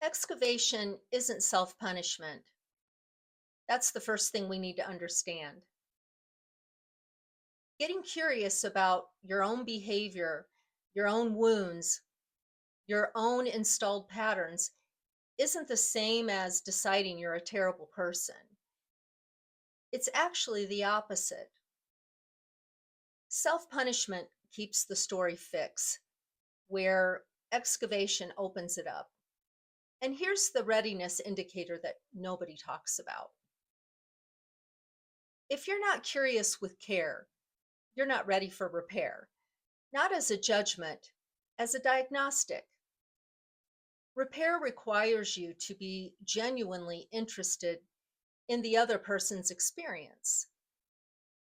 Excavation isn't self punishment. That's the first thing we need to understand. Getting curious about your own behavior, your own wounds, your own installed patterns isn't the same as deciding you're a terrible person. It's actually the opposite. Self punishment keeps the story fixed, where excavation opens it up. And here's the readiness indicator that nobody talks about. If you're not curious with care, you're not ready for repair, not as a judgment, as a diagnostic. Repair requires you to be genuinely interested in the other person's experience,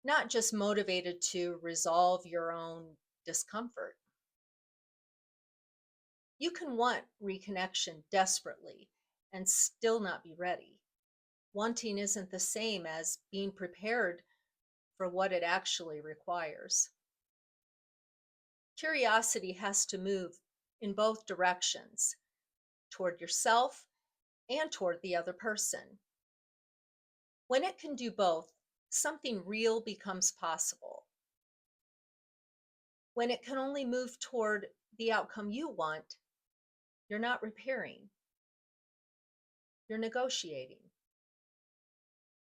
not just motivated to resolve your own discomfort. You can want reconnection desperately and still not be ready. Wanting isn't the same as being prepared for what it actually requires. Curiosity has to move in both directions, toward yourself and toward the other person. When it can do both, something real becomes possible. When it can only move toward the outcome you want, you're not repairing, you're negotiating.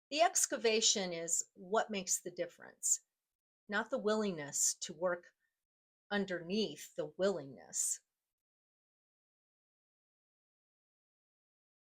The excavation is what makes the difference, not the willingness to work underneath the willingness.